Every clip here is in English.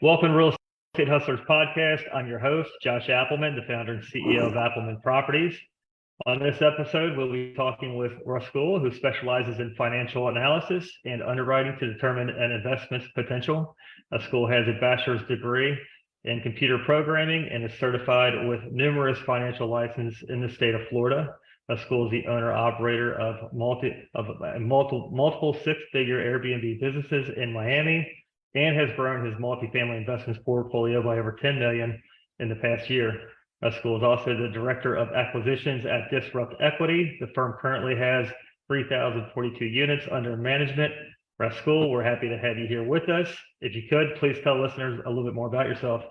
Welcome to Real Estate Hustlers Podcast. I'm your host, Josh Appleman, the founder and CEO of Appleman Properties. On this episode, we'll be talking with Rasool, who specializes in financial analysis and underwriting to determine an investment's potential. Rasool has a bachelor's degree in computer programming and is certified with numerous financial licenses in the state of Florida. Rasool is the owner-operator of multiple six-figure Airbnb businesses in Miami, and has grown his multifamily investments portfolio by over 10 million in the past year. Rasool is also the director of acquisitions at Disrupt Equity. The firm currently has 3,042 units under management. Rasool, we're happy to have you here with us. If you could, please tell listeners a little bit more about yourself.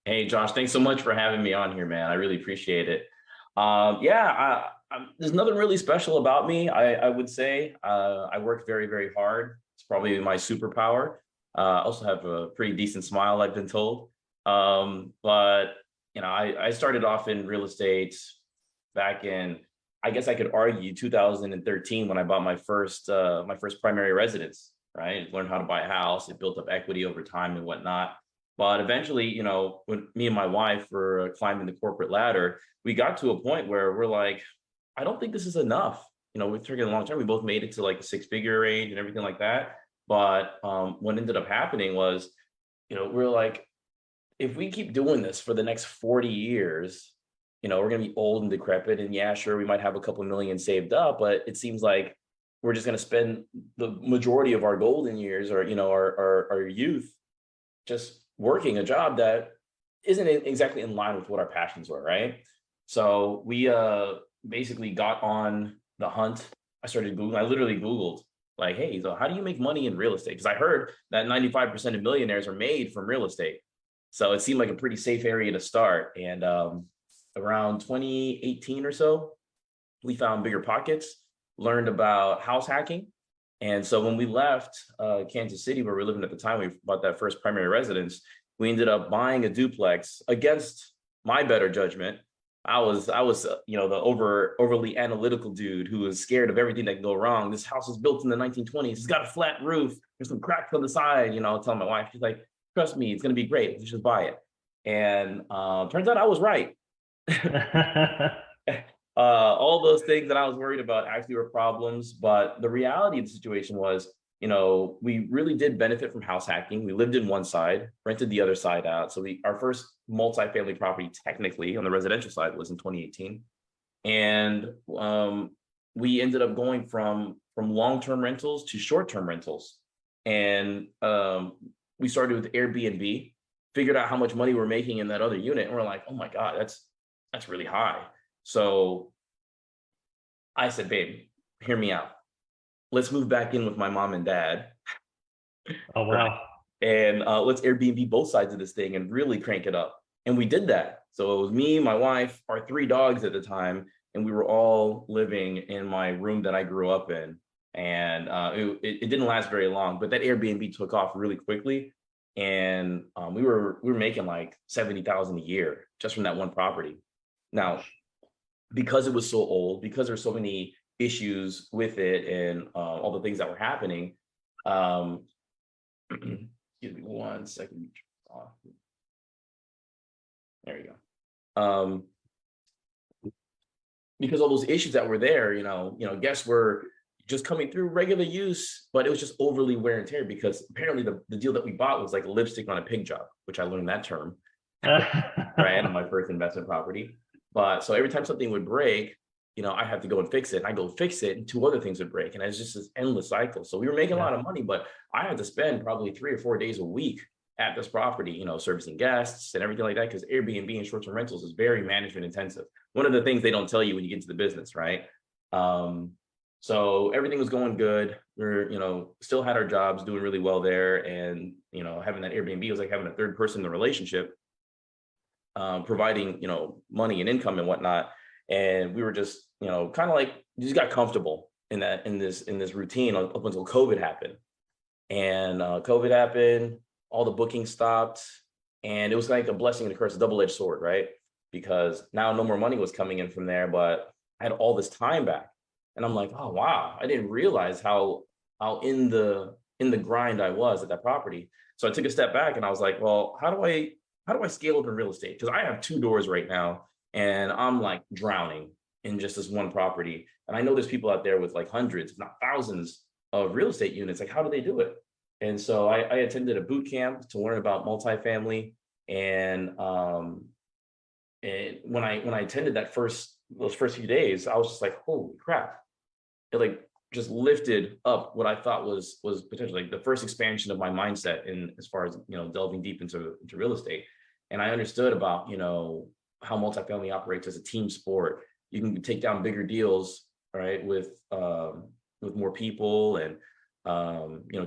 Hey, Josh, thanks so much for having me on here, man. I really appreciate it. There's nothing really special about me, I would say. I work very, very hard. It's probably my superpower. I also have a pretty decent smile, I've been told. I started off in real estate back in, I guess I could argue 2013 when I bought my first primary residence, right? Learned how to buy a house. It built up equity over time and whatnot. But eventually, when me and my wife were climbing the corporate ladder, we got to a point where we're like, I don't think this is enough. We're taking a long time. We both made it to like the six-figure range and everything like that. But what ended up happening was, we're like, if we keep doing this for the next 40 years, we're going to be old and decrepit. And yeah, sure, we might have a couple million saved up, but it seems like we're just going to spend the majority of our golden years or, our youth just working a job that isn't exactly in line with what our passions were, right? So we basically got on the hunt. I started Googling. I literally Googled, like, hey, so how do you make money in real estate? Because I heard that 95% of millionaires are made from real estate. So it seemed like a pretty safe area to start. And around 2018 or so, we found bigger pockets, learned about house hacking. And so when we left Kansas City, where we were living at the time, we bought that first primary residence. We ended up buying a duplex against my better judgment. I was, the overly analytical dude who was scared of everything that can go wrong. This house was built in the 1920s. It's got a flat roof. There's some cracks on the side. I'll tell my wife, she's like, trust me, it's going to be great. Let's just buy it. And turns out I was right. All those things that I was worried about actually were problems. But the reality of the situation was, we really did benefit from house hacking. We lived in one side, rented the other side out. So our first multifamily property, technically on the residential side, was in 2018. And we ended up going from long-term rentals to short-term rentals. And we started with Airbnb, figured out how much money we're making in that other unit. And we're like, oh my God, that's really high. So I said, babe, hear me out. Let's move back in with my mom and dad. Oh, wow. And let's Airbnb both sides of this thing and really crank it up. And we did that. So it was me, my wife, our three dogs at the time, and we were all living in my room that I grew up in. And it didn't last very long, but that Airbnb took off really quickly. And we were making like $70,000 a year just from that one property. Now, because it was so old, because there's so many issues with it and all the things that were happening. Excuse me 1 second. There you go. Because all those issues that were there, guests were just coming through regular use, but it was just overly wear and tear because apparently the deal that we bought was like a lipstick on a pig job, which I learned that term, right, on my first investment property. But so every time something would break, I had to go and fix it. And I go fix it, and two other things would break. And it's just this endless cycle. So we were making a lot of money, but I had to spend probably 3 or 4 days a week at this property, servicing guests and everything like that, because Airbnb and short-term rentals is very management intensive. One of the things they don't tell you when you get into the business, right? So everything was going good. We're, still had our jobs, doing really well there. And, having that Airbnb was like having a third person in the relationship, providing, money and income and whatnot. And we were just, kind of like, just got comfortable in this routine up until COVID happened. And COVID happened, all the bookings stopped, and it was like a blessing and a curse, a double-edged sword, right? Because now no more money was coming in from there, but I had all this time back. And I'm like, oh, wow, I didn't realize how in the grind I was at that property. So I took a step back and I was like, well, how do I scale up in real estate? Because I have 2 doors right now and I'm like drowning in just this one property. And I know there's people out there with like hundreds, if not thousands of real estate units. Like, how do they do it? And so I attended a boot camp to learn about multifamily. And when I attended those first few days, I was just like, holy crap. It like just lifted up what I thought was potentially like the first expansion of my mindset in as far as, delving deep into real estate. And I understood about, how multifamily operates as a team sport. You can take down bigger deals, right, with more people and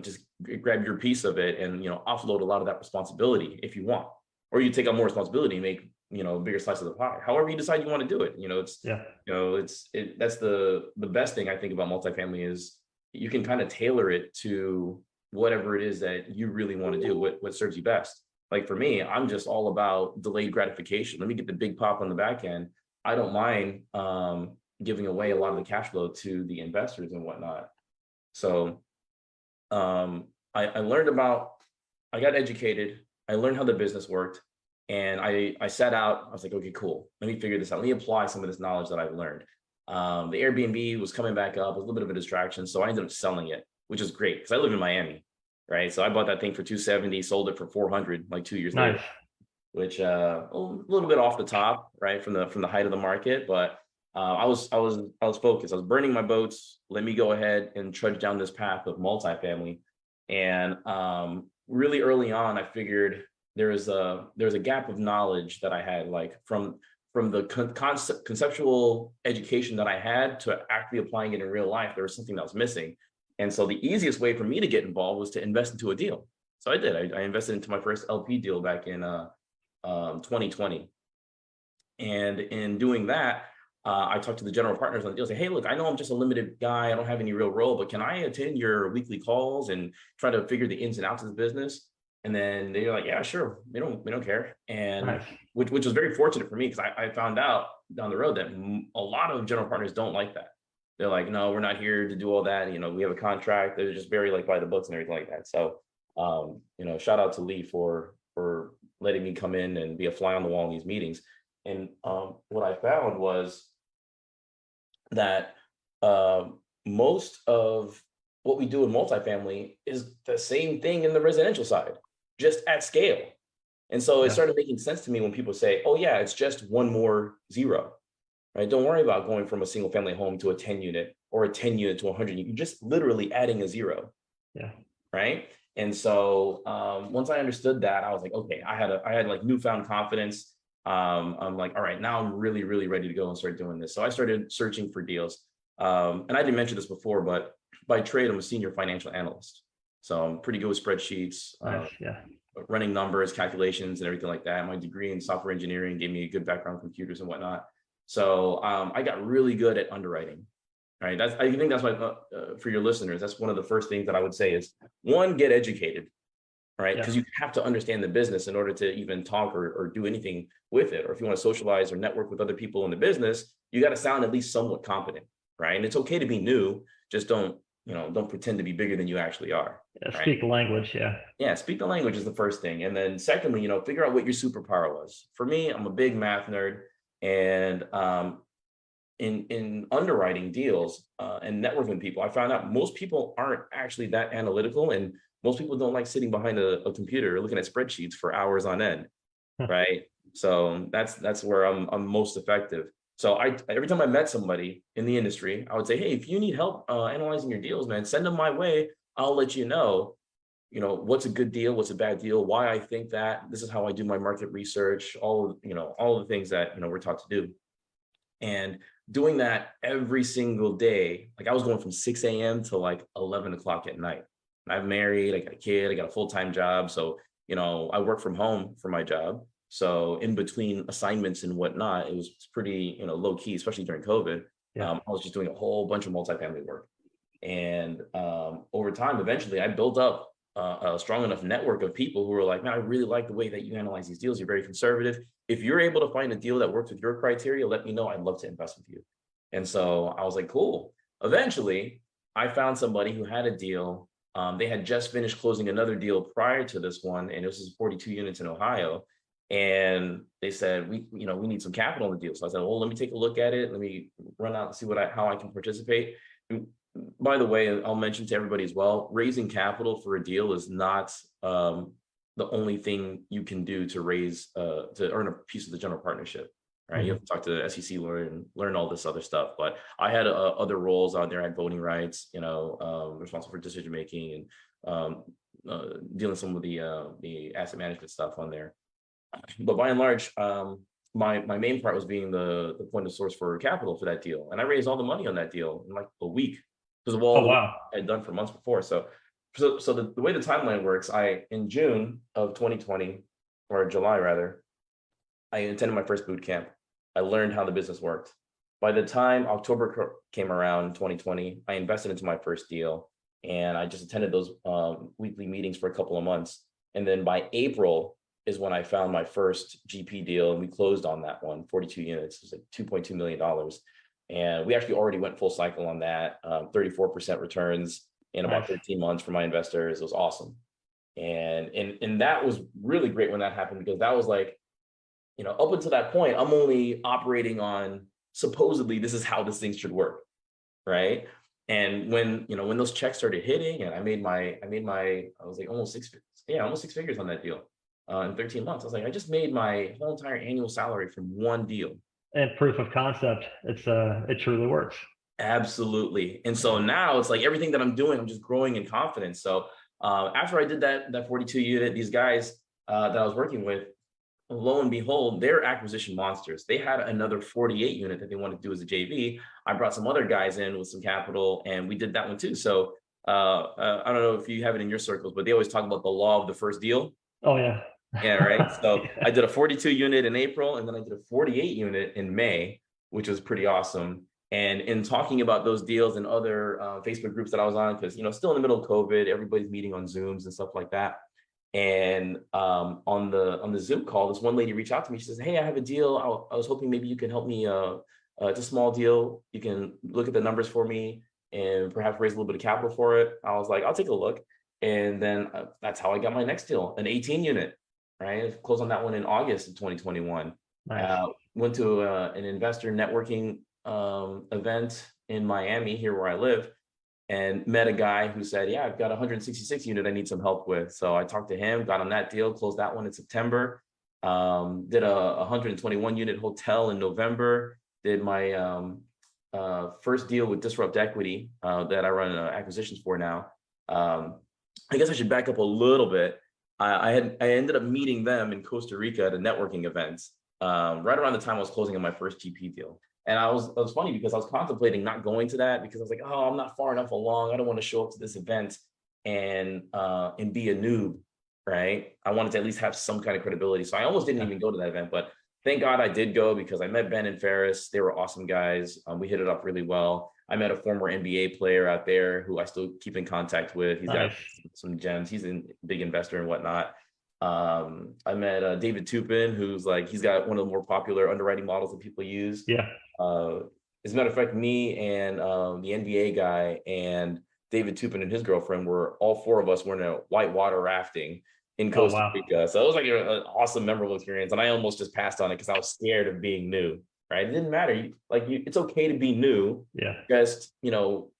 just grab your piece of it and offload a lot of that responsibility if you want, or you take on more responsibility and make a bigger slice of the pie. However you decide you want to do it, that's the best thing I think about multifamily is you can kind of tailor it to whatever it is that you really want to do, what serves you best. Like for me, I'm just all about delayed gratification. Let me get the big pop on the back end. I don't mind giving away a lot of the cash flow to the investors and whatnot. So I got educated. I learned how the business worked. And I set out, I was like, okay, cool. Let me figure this out. Let me apply some of this knowledge that I've learned. The Airbnb was coming back up, it was a little bit of a distraction. So I ended up selling it, which is great because I live in Miami, right? So I bought that thing for $270, sold it for $400 like 2 years later, which a little bit off the top, right? From the height of the market. But I was focused. I was burning my boats. Let me go ahead and trudge down this path of multifamily. And really early on, I figured there's a gap of knowledge that I had, like from the conceptual education that I had to actually applying it in real life. There was something that was missing. And so the easiest way for me to get involved was to invest into a deal. So I did. I invested into my first LP deal back in 2020. And in doing that, I talked to the general partners on the deal, say, hey, look, I know I'm just a limited guy. I don't have any real role, but can I attend your weekly calls and try to figure the ins and outs of the business? And then they're like, yeah, sure. We don't care. And which was very fortunate for me because I found out down the road that a lot of general partners don't like that. They're like, no, we're not here to do all that. We have a contract. They're just very like by the books and everything like that. So, shout out to Lee for letting me come in and be a fly on the wall in these meetings. And what I found was that most of what we do in multifamily is the same thing in the residential side, just at scale. And so it started making sense to me when people say, oh yeah, it's just one more zero, right? Don't worry about going from a single family home to a 10 unit or a 10 unit to 100 unit. You're just literally adding a zero. Yeah. Right. And so once I understood that, I was like, okay, I had like newfound confidence. I'm like, all right, now I'm really, really ready to go and start doing this. So I started searching for deals. And I didn't mention this before, but by trade, I'm a senior financial analyst. So I'm pretty good with spreadsheets, running numbers, calculations, and everything like that. My degree in software engineering gave me a good background in computers and whatnot. So I got really good at underwriting. Right. I think that's for your listeners. That's one of the first things that I would say is one, get educated. Right. Because you have to understand the business in order to even talk or do anything with it. Or if you want to socialize or network with other people in the business, you got to sound at least somewhat competent. Right. And it's okay to be new. Just don't pretend to be bigger than you actually are. Yeah, speak the language. Yeah. Speak the language is the first thing. And then secondly, figure out what your superpower was. For me, I'm a big math nerd. And in underwriting deals and networking with people, I found out most people aren't actually that analytical, and most people don't like sitting behind a computer looking at spreadsheets for hours on end, right? So that's where I'm most effective. So every time I met somebody in the industry, I would say, hey, if you need help analyzing your deals, man, send them my way. I'll let you know what's a good deal, what's a bad deal, why I think that. This is how I do my market research, all of the things that we're taught to do. And doing that every single day, like I was going from 6 a.m. to like 11 o'clock at night. I'm married, I got a kid, I got a full-time job. So, I work from home for my job. So in between assignments and whatnot, it was pretty, low key, especially during COVID. I was just doing a whole bunch of multifamily work. And over time, eventually I built up a strong enough network of people who were like, man, I really like the way that you analyze these deals. You're very conservative. If you're able to find a deal that works with your criteria, let me know. I'd love to invest with you. And so I was like, cool. Eventually, I found somebody who had a deal They had just finished closing another deal prior to this one, and this was 42 units in Ohio. And they said, we need some capital in the deal. So I said, well, let me take a look at it. Let me run out and see how I can participate. And by the way, I'll mention to everybody as well, raising capital for a deal is not the only thing you can do to earn a piece of the general partnership. Right, you have to talk to the SEC lawyer and learn all this other stuff. But I had other roles out there. I had voting rights, responsible for decision making and dealing with some of the asset management stuff on there. But by and large, my main part was being the point of source for capital for that deal, and I raised all the money on that deal in like a week because of all the work I had done for months before. So the way the timeline works, in June of 2020, or July rather, I attended my first boot camp. I learned how the business worked. By the time October came around in 2020, I invested into my first deal, and I just attended those weekly meetings for a couple of months. And then by April is when I found my first GP deal, and we closed on that one, 42 units. It was like $2.2 million. And we actually already went full cycle on that, 34% returns in about 13 months for my investors. It was awesome. And that was really great when that happened, because that was like, up until that point, I'm only operating on supposedly this is how this thing should work, right? And when those checks started hitting, and I was like almost six figures on that deal in 13 months. I was like, I just made my whole entire annual salary from one deal. And proof of concept, it truly works. Absolutely. And so now it's like everything that I'm doing, I'm just growing in confidence. So after I did that 42 unit, these guys that I was working with, lo and behold, they're acquisition monsters. They had another 48 unit that they wanted to do as a JV. I brought some other guys in with some capital, and we did that one too. So I don't know if you have it in your circles, but they always talk about the law of the first deal. Oh yeah. Yeah, right. So I did a 42 unit in April, and then I did a 48 unit in May, which was pretty awesome. And in talking about those deals and other Facebook groups that I was on, because still in the middle of COVID, everybody's meeting on Zooms and stuff like that. And on the Zoom call, this one lady reached out to me. She says, "Hey, I have a deal. I was hoping maybe you can help me. It's a small deal. You can look at the numbers for me and perhaps raise a little bit of capital for it." I was like, "I'll take a look." And then that's how I got my next deal, an 18 unit. Right, I closed on that one in August of 2021. Nice. Went to an investor networking event in Miami, here where I live, and met a guy who said, "Yeah, I've got a 166 unit I need some help with." So I talked to him, got on that deal, closed that one in September. Did a 121 unit hotel in November. Did my first deal with Disrupt Equity that I run acquisitions for now. I guess I should back up a little bit. I ended up meeting them in Costa Rica at a networking event right around the time I was closing on my first GP deal. And it was funny because I was contemplating not going to that, because I was like, oh, I'm not far enough along. I don't want to show up to this event and be a noob, right? I wanted to at least have some kind of credibility. So I almost didn't even go to that event, but thank God I did go, because I met Ben and Ferris. They were awesome guys. We hit it up really well. I met a former NBA player out there who I still keep in contact with. He's got some gems. He's a big investor and whatnot. I met David Tupin, who's he's got one of the more popular underwriting models that people use. Yeah. As a matter of fact, me and the NBA guy and David Tupin and his girlfriend all four of us were in a whitewater rafting in Costa Rica. So it was like an awesome, memorable experience. And I almost just passed on it because I was scared of being new. Right? It didn't matter. It's okay to be new. Yeah. Just know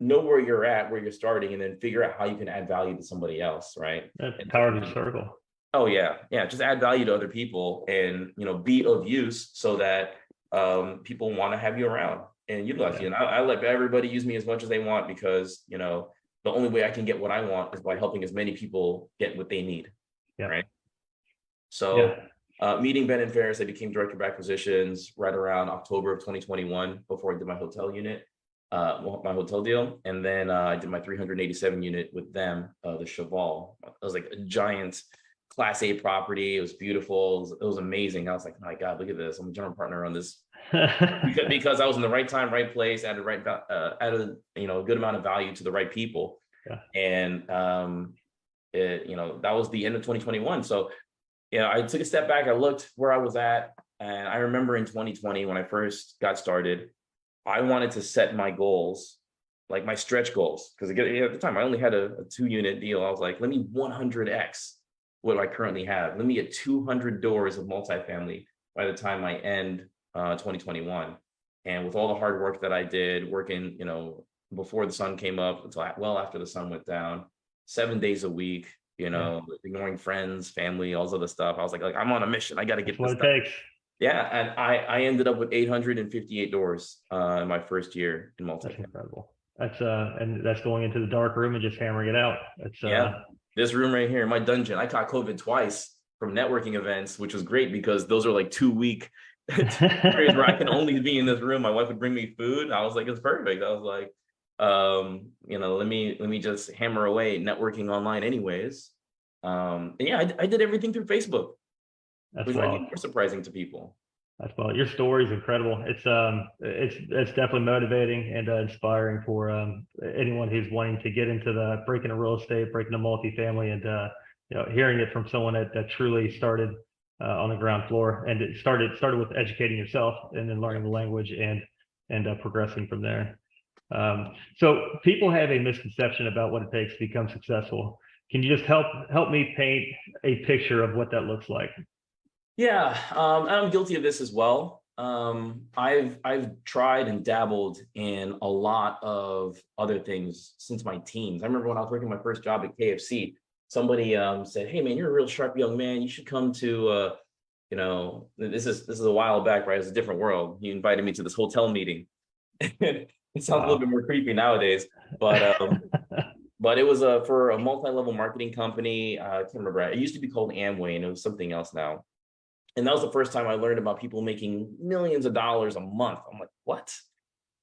where you're at, where you're starting, and then figure out how you can add value to somebody else. Right? That's power of the circle. Oh yeah, yeah. Just add value to other people, and be of use so that people want to have you around and utilize you. And I let everybody use me as much as they want, because the only way I can get what I want is by helping as many people get what they need. Yeah. Right. So. Yeah. Meeting Ben and Ferris, I became director of acquisitions right around October of 2021, before I did my hotel unit, my hotel deal. And then I did my 387 unit with them, the Cheval. It was like a giant Class A property. It was beautiful. It was amazing. I was like, my God, look at this. I'm a general partner on this. because I was in the right time, right place, added a good amount of value to the right people. Yeah. And that was the end of 2021. So I took a step back. I looked where I was at, and I remember in 2020, when I first got started, I wanted to set my goals like my stretch goals. Because again, at the time I only had a 2-unit deal. I was like, let me 100x what I currently have. Let me get 200 doors of multifamily by the time I end 2021. And with all the hard work that I did, working, before the sun came up until well after the sun went down, 7 days a week, ignoring friends, family, all this other stuff. I was like I'm on a mission. I got to get That's this what it done. takes. Yeah, and I ended up with 858 doors in my first year in That's multifamily. incredible. That's and that's going into the dark room and just hammering it out. It's Yeah, this room right here, my dungeon. I caught COVID twice from networking events, which was great because those are like 2-week periods where I can only be in this room. My wife would bring me food. I was like, it's perfect. I was like, let me just hammer away networking online anyways. And yeah, I did everything through Facebook, which might be more surprising to people. That's well, your story is incredible. It's definitely motivating and inspiring for anyone who's wanting to get into the breaking into real estate, breaking into multifamily, and hearing it from someone that truly started on the ground floor, and it started with educating yourself and then learning the language and progressing from there. So people have a misconception about what it takes to become successful. Can you just help me paint a picture of what that looks like? Yeah, I'm guilty of this as well. I've tried and dabbled in a lot of other things since my teens. I remember when I was working my first job at KFC, somebody said, "Hey man, you're a real sharp young man. You should come to this is a while back, right? It's a different world. You invited me to this hotel meeting." It sounds a little bit more creepy nowadays, but but it was for a multi-level marketing company. I can't remember. It used to be called Amway, and it was something else now. And that was the first time I learned about people making millions of dollars a month. I'm like, what?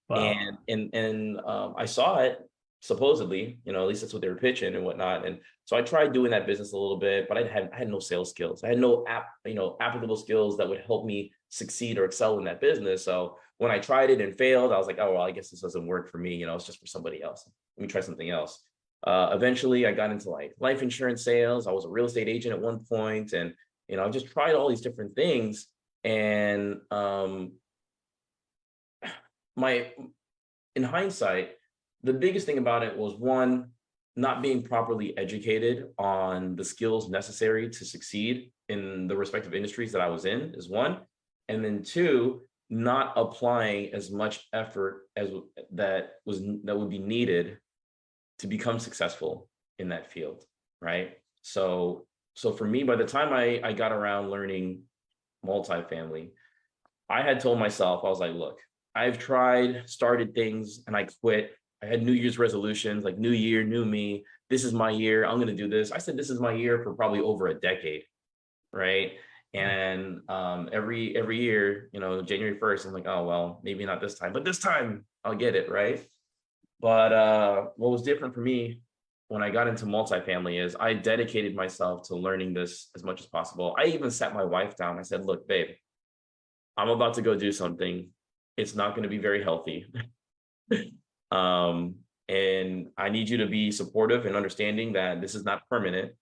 Wow. And I saw it supposedly, at least that's what they were pitching and whatnot. And so I tried doing that business a little bit, but I had no sales skills. I had no applicable skills that would help me succeed or excel in that business. So when I tried it and failed, I was like, oh, well, I guess this doesn't work for me. It's just for somebody else. Let me try something else. Eventually I got into like life insurance sales. I was a real estate agent at one point, and I just tried all these different things. And in hindsight, the biggest thing about it was, one, not being properly educated on the skills necessary to succeed in the respective industries that I was in is one. And then two, not applying as much effort as that would be needed to become successful in that field, right? So for me, by the time I got around learning multifamily, I had told myself, I was like, look, I've started things and I quit. I had New Year's resolutions, like new year, new me. This is my year. I'm going to do this. I said, this is my year for probably over a decade. Right. And every year, January 1st, I'm like, oh, well, maybe not this time, but this time I'll get it. Right. But what was different for me when I got into multifamily is I dedicated myself to learning this as much as possible. I even sat my wife down. I said, look, babe, I'm about to go do something. It's not going to be very healthy. And I need you to be supportive and understanding that this is not permanent.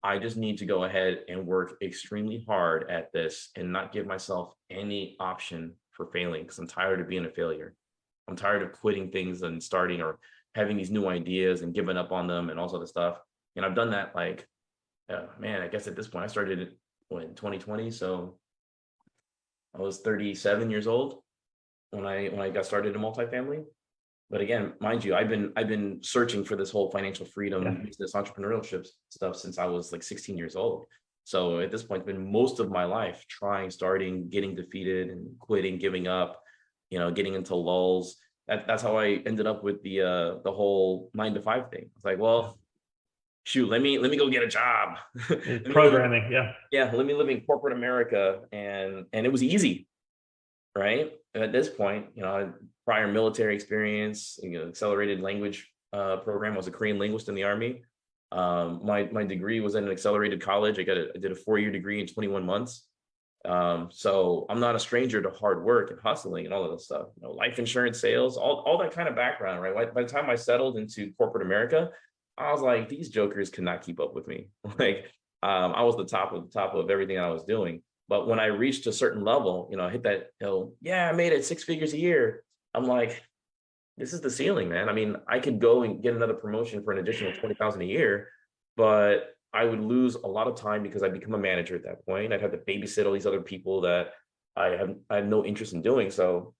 I just need to go ahead and work extremely hard at this and not give myself any option for failing, because I'm tired of being a failure. I'm tired of quitting things and starting or having these new ideas and giving up on them and all sorts of stuff. And I've done that like, man, I guess at this point I started in 2020. So I was 37 years old when I got started in multifamily. But again, mind you, I've been searching for this whole financial freedom, business entrepreneurship stuff since I was like 16 years old. So at this point, it's been most of my life trying, starting, getting defeated and quitting, giving up, getting into lulls. That's how I ended up with the whole 9-to-5 thing. It's like, well, shoot, let me go get a job. Programming, let me live in corporate America, and it was easy, right? At this point, prior military experience, accelerated language program. I was a Korean linguist in the Army. My degree was at an accelerated college. I did a 4-year degree in 21 months. So I'm not a stranger to hard work and hustling and all of that stuff. Life insurance sales, all that kind of background, right? By the time I settled into corporate America, I was like, these jokers cannot keep up with me. Like, I was the top of everything I was doing. But when I reached a certain level, I hit that, I made it 6 figures a year. I'm like, this is the ceiling, man. I mean, I could go and get another promotion for an additional 20,000 a year, but I would lose a lot of time because I'd become a manager at that point. I'd have to babysit all these other people that I had no interest in doing. So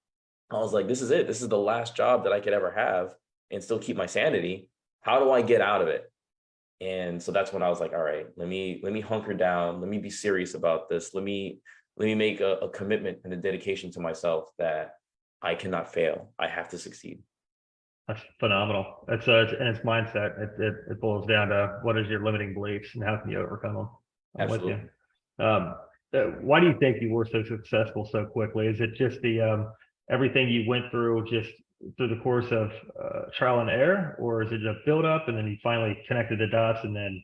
I was like, this is it. This is the last job that I could ever have and still keep my sanity. How do I get out of it? And so that's when I was like, all right, let me hunker down. Let me be serious about this. Let me make a commitment and a dedication to myself that I cannot fail. I have to succeed. That's phenomenal. And it's mindset. It boils down to what is your limiting beliefs and how can you overcome them. I'm Absolutely. with you. Why do you think you were so successful so quickly? Is it just the everything you went through just through the course of trial and error, or is it a build up and then you finally connected the dots and then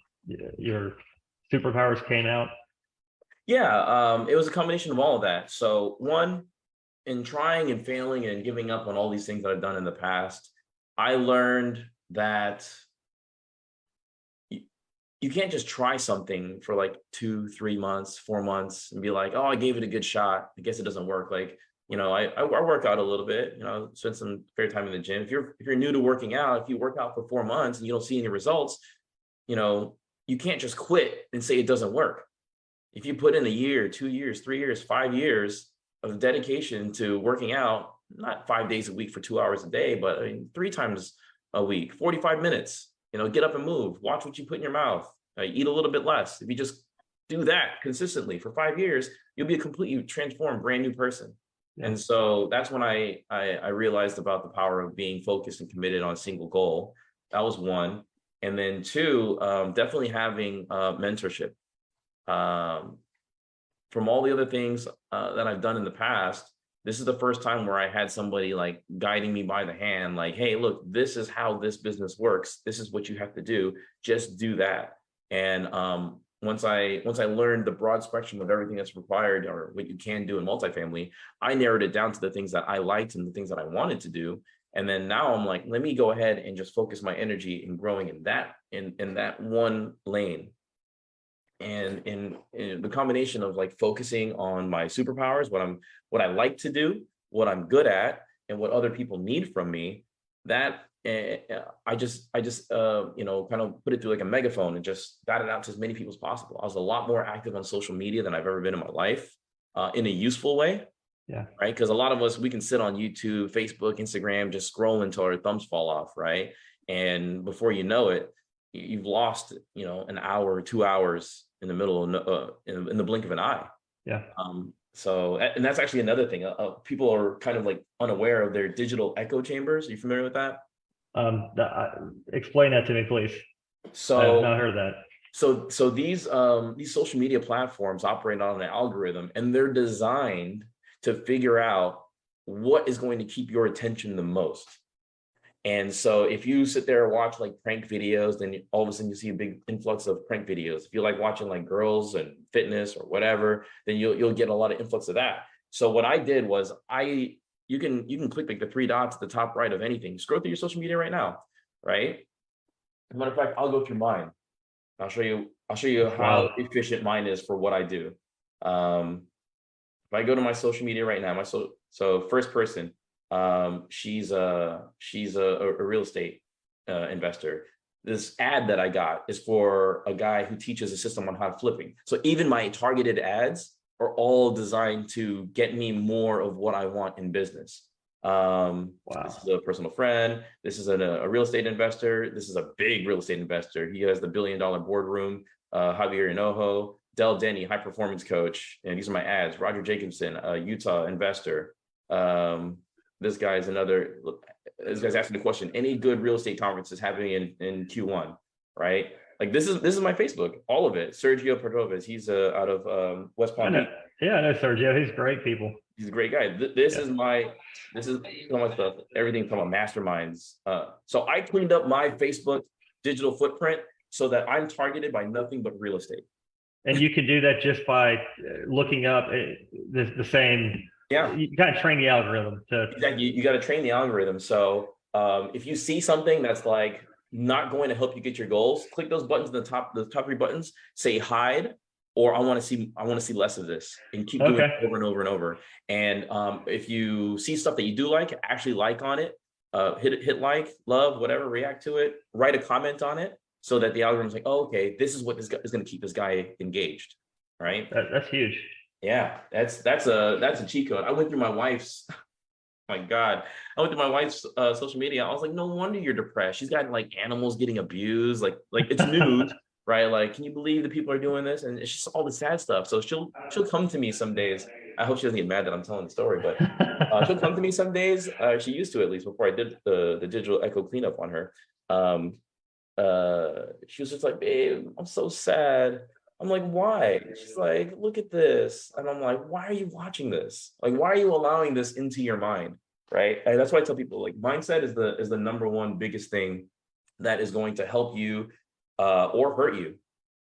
your superpowers came out? Yeah, it was a combination of all of that. So one, in trying and failing and giving up on all these things that I've done in the past, I learned that you can't just try something for like 2, 3 months, 4 months and be like, oh, I gave it a good shot. I guess it doesn't work. Like, I work out a little bit, spend some fair time in the gym. If you're new to working out, if you work out for 4 months and you don't see any results, you can't just quit and say it doesn't work. If you put in a year, 2 years, 3 years, 5 years of dedication to working out, not 5 days a week for 2 hours a day, but 3 times a week, 45 minutes, get up and move, watch what you put in your mouth, eat a little bit less. If you just do that consistently for 5 years, you'll be a completely transformed, brand new person. Yeah. And so that's when I realized about the power of being focused and committed on a single goal. That was one. And then two, definitely having mentorship. From all the other things that I've done in the past, this is the first time where I had somebody like guiding me by the hand, like, hey, look, this is how this business works. This is what you have to do. Just do that. And once I learned the broad spectrum of everything that's required or what you can do in multifamily, I narrowed it down to the things that I liked and the things that I wanted to do. And then now I'm like, let me go ahead and just focus my energy in growing in that one lane. And in the combination of like focusing on my superpowers, what I like to do, what I'm good at, and what other people need from me, that I just kind of put it through like a megaphone and just got it out to as many people as possible. I was a lot more active on social media than I've ever been in my life, in a useful way. Yeah. Right. Because a lot of us, we can sit on YouTube, Facebook, Instagram, just scroll until our thumbs fall off. Right. And before you know it, you've lost, an hour or 2 hours in the middle of in the blink of an eye. Yeah. So, and that's actually another thing. People are kind of like unaware of their digital echo chambers. Are you familiar with that? Explain that to me, please. So I've not heard that. So these social media platforms operate on an algorithm, and they're designed to figure out what is going to keep your attention the most. And so if you sit there and watch like prank videos, then all of a sudden you see a big influx of prank videos. If you like watching like girls and fitness or whatever, then you'll get a lot of influx of that. So what I did was you can click like the 3 dots at the top right of anything. Scroll through your social media right now, right? As a matter of fact, I'll go through mine. I'll show you how efficient mine is for what I do. If I go to my social media right now, so first person, she's a real estate investor. This ad that I got is for a guy who teaches a system on how to flipping. So even my targeted ads are all designed to get me more of what I want in business. This is a personal friend. This is a real estate investor. This is a big real estate investor. He has the $1 billion boardroom. Javier Hinojo, Del Denny, high performance coach. And these are my ads. Roger Jacobson, a Utah investor. This guy's asking the question, any good real estate conferences happening in Q1, right? Like this is my Facebook, all of it. Sergio Perdovez, he's out of West Palm Beach. Yeah, I know Sergio. He's great people. He's a great guy. This is my stuff. Everything from masterminds. So I cleaned up my Facebook digital footprint so that I'm targeted by nothing but real estate. And you can do that just by looking up the same. Yeah, you got to train the algorithm to. Exactly. You got to train the algorithm. So if you see something that's like not going to help you get your goals, click those buttons in the top 3 buttons. Say hide, or I want to see less of this, and keep doing it over and over and over. And if you see stuff that you do like, actually like on it, hit like, love, whatever, react to it, write a comment on it, so that the algorithm's like, oh, okay, this is what this guy is going to keep this guy engaged, right? That's huge. Yeah, that's a cheat code. I went through my wife's. My God, I went through my wife's social media. I was like, no wonder you're depressed. She's got like animals getting abused, like it's news, right? Like, can you believe that people are doing this? And it's just all the sad stuff. So she'll come to me some days. I hope she doesn't get mad that I'm telling the story, but she'll come to me some days. She used to, at least before I did the digital echo cleanup on her. She was just like, babe, I'm so sad. I'm like, why? She's like, look at this. And I'm like, why are you watching this? Like, why are you allowing this into your mind? Right. And that's why I tell people, like, mindset is the number one biggest thing that is going to help you or hurt you.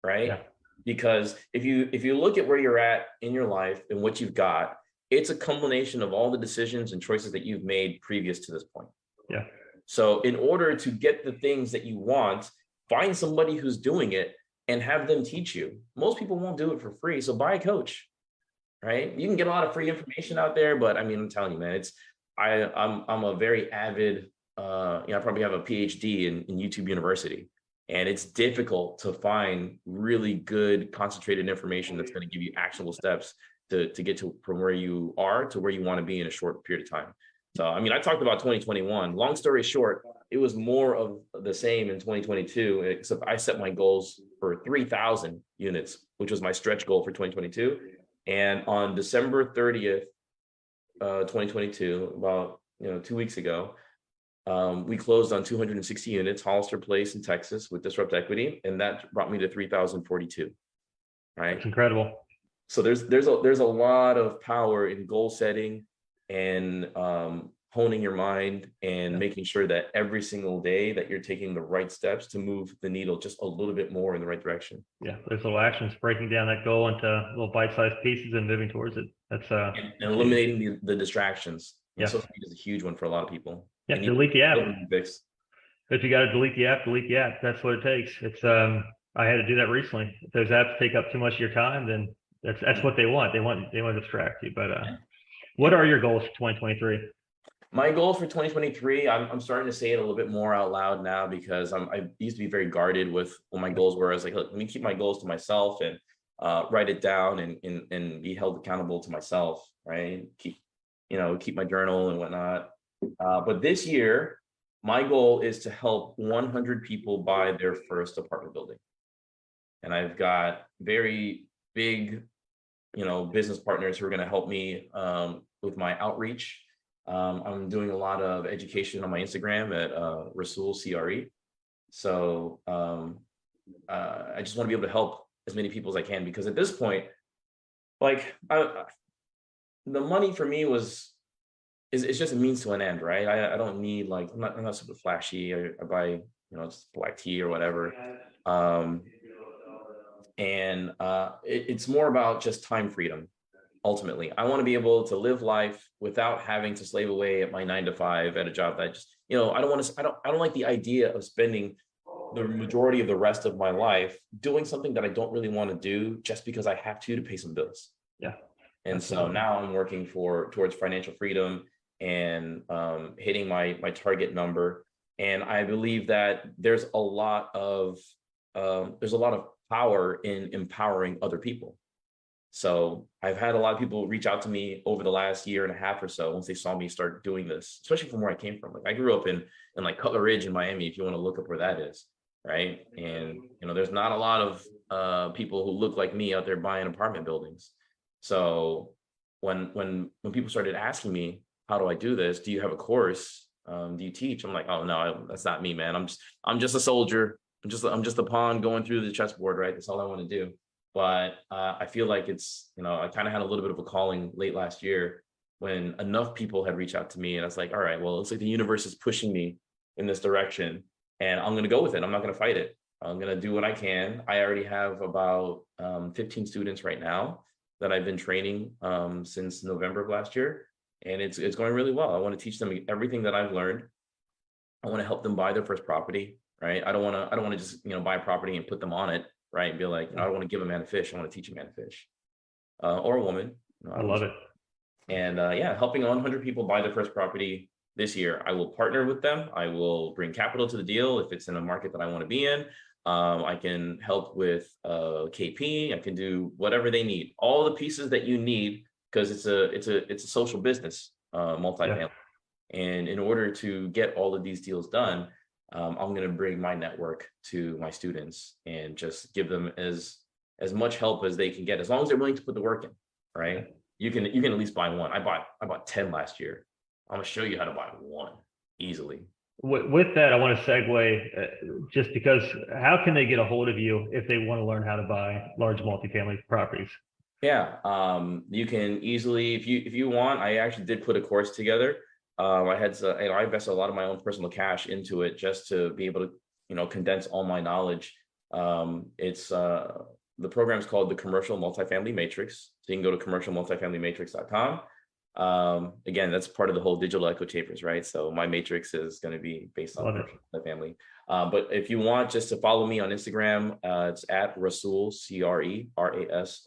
Right. Yeah. Because if you look at where you're at in your life and what you've got, it's a combination of all the decisions and choices that you've made previous to this point. Yeah. So in order to get the things that you want, find somebody who's doing it and have them teach you. Most people won't do it for free, so buy a coach, right? You can get a lot of free information out there, but I mean, I'm telling you, man, I'm a very avid, I probably have a PhD in YouTube University, and it's difficult to find really good concentrated information that's going to give you actionable steps to get to from where you are to where you want to be in a short period of time. So, I mean, I talked about 2021. Long story short, it was more of the same in 2022, except I set my goals for 3,000 units, which was my stretch goal for 2022. And on December 30th, 2022, about 2 weeks ago, we closed on 260 units, Hollister Place in Texas with Disrupt Equity, and that brought me to 3,042. Right, It's incredible. So there's a lot of power in goal setting and honing your mind and making sure that every single day that you're taking the right steps to move the needle just a little bit more in the right direction. Yeah, there's little actions, breaking down that goal into little bite-sized pieces and moving towards it. That's and eliminating the distractions. Yeah, social media is a huge one for a lot of people. Yeah, and delete the app. If you got to delete the app. That's what it takes. It's I had to do that recently. If those apps take up too much of your time, then that's what they want. They want to distract you. But what are your goals for 2023? My goals for 2023, I'm starting to say it a little bit more out loud now, because I used to be very guarded with what my goals were. I was like, look, let me keep my goals to myself and write it down and be held accountable to myself, right? Keep my journal and whatnot. But this year, my goal is to help 100 people buy their first apartment building. And I've got very big, business partners who are going to help me with my outreach. I'm doing a lot of education on my Instagram at Rasool CRE. So I just want to be able to help as many people as I can, because at this point, like the money for me it's just a means to an end, right? I don't need, like, I'm not super flashy. I buy, it's black tea or whatever. And it's more about just time freedom. Ultimately, I want to be able to live life without having to slave away at my 9 to 5 at a job that I don't like the idea of spending the majority of the rest of my life doing something that I don't really want to do just because I have to pay some bills. Yeah. And absolutely. So now I'm working towards financial freedom and hitting my target number. And I believe that there's a lot of power in empowering other people. So I've had a lot of people reach out to me over the last year and a half or so once they saw me start doing this, especially from where I came from. Like, I grew up in like Cutler Ridge in Miami, if you want to look up where that is, right? And there's not a lot of people who look like me out there buying apartment buildings. So when people started asking me, how do I do this? Do you have a course? Do you teach? I'm like, oh no, that's not me, man. I'm just a soldier. I'm just a pawn going through the chessboard, right? That's all I want to do. But I feel like it's, I kind of had a little bit of a calling late last year when enough people had reached out to me, and I was like, all right, well, it's like the universe is pushing me in this direction, and I'm going to go with it. I'm not going to fight it. I'm going to do what I can. I already have about 15 students right now that I've been training since November of last year, and it's going really well. I want to teach them everything that I've learned. I want to help them buy their first property, right? I don't want to just buy a property and put them on it. Right. And be like, I don't want to give a man a fish. I want to teach a man to fish or a woman. I love it. And helping 100 people buy their first property this year. I will partner with them. I will bring capital to the deal if it's in a market that I want to be in. I can help with KP. I can do whatever they need. All the pieces that you need, because it's a social business, multifamily. And in order to get all of these deals done, I'm going to bring my network to my students and just give them as much help as they can get, as long as they're willing to put the work in. Right? You can at least buy one. I bought 10 last year. I'm going to show you how to buy one easily. With that, I want to segue just because how can they get a hold of you if they want to learn how to buy large multifamily properties? Yeah, you can easily, if you want, I actually did put a course together. I invested a lot of my own personal cash into it just to be able to, condense all my knowledge. The program is called the Commercial Multifamily Matrix. So you can go to commercialmultifamilymatrix.com. Again, that's part of the whole digital echo chambers, right? So my matrix is going to be based on commercial multifamily. But if you want just to follow me on Instagram, it's at Rasool,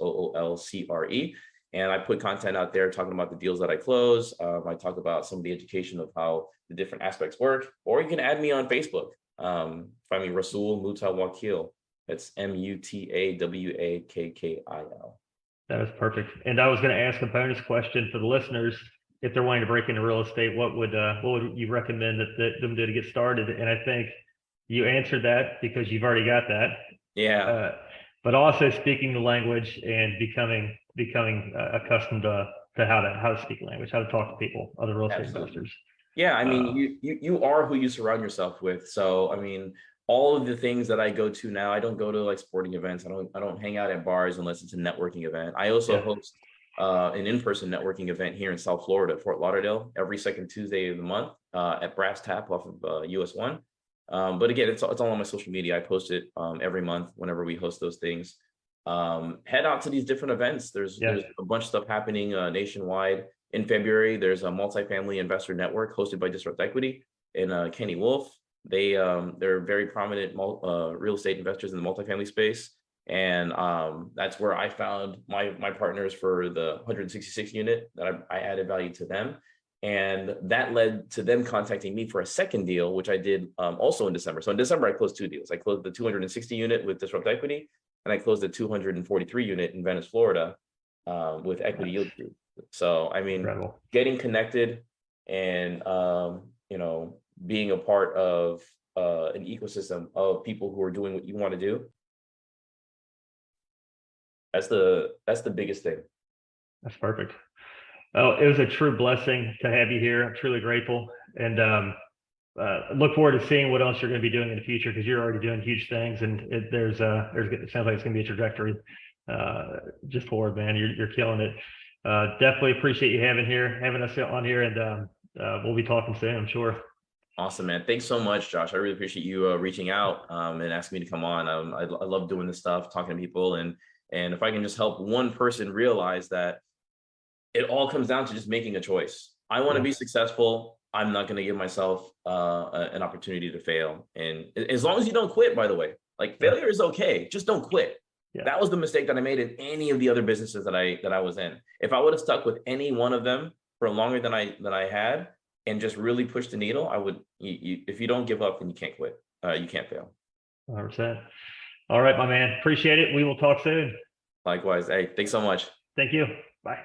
Rasoolcre. And I put content out there talking about the deals that I close. I talk about some of the education of how the different aspects work, or you can add me on Facebook. Find me Rasool Mutawakkil. That's Mutawakkil. That is perfect. And I was going to ask a bonus question for the listeners. If they're wanting to break into real estate, what would you recommend that them do to get started? And I think you answered that because you've already got that. Yeah. But also speaking the language and becoming accustomed to how to speak language, how to talk to people, other real estate investors. Yeah, I mean, you are who you surround yourself with. So, I mean, all of the things that I go to now, I don't go to like sporting events. I don't hang out at bars unless it's a networking event. I also host an in-person networking event here in South Florida, Fort Lauderdale, every second Tuesday of the month at Brass Tap off of US 1. But again, it's all on my social media. I post it every month whenever we host those things. Head out to these different events. There's a bunch of stuff happening nationwide. In February, there's a multifamily investor network hosted by Disrupt Equity in Kenny Wolf. They're very prominent real estate investors in the multifamily space. And that's where I found my partners for the 166 unit that I added value to them. And that led to them contacting me for a second deal, which I did also in December. So in December, I closed two deals. I closed the 260 unit with Disrupt Equity, and I closed the 243 unit in Venice, Florida with Equity Yield Group. So, I mean, getting connected and, being a part of an ecosystem of people who are doing what you want to do. That's the biggest thing. That's perfect. Well, it was a true blessing to have you here. I'm truly grateful, and look forward to seeing what else you're going to be doing in the future, because you're already doing huge things, and it sounds like it's going to be a trajectory just forward, man. You're killing it. Definitely appreciate you having us on here, and we'll be talking soon, I'm sure. Awesome, man. Thanks so much, Josh. I really appreciate you reaching out and asking me to come on. I love doing this stuff, talking to people, and if I can just help one person realize that it all comes down to just making a choice. I want to be successful. I'm not going to give myself an opportunity to fail. And as long as you don't quit, by the way, like failure is okay. Just don't quit. That was the mistake that I made in any of the other businesses that I was in. If I would have stuck with any one of them for longer than I had and just really pushed the needle, I would. If you don't give up, then you can't quit. You can't fail. 100%. All right, my man. Appreciate it. We will talk soon. Likewise. Hey, thanks so much. Thank you. Bye.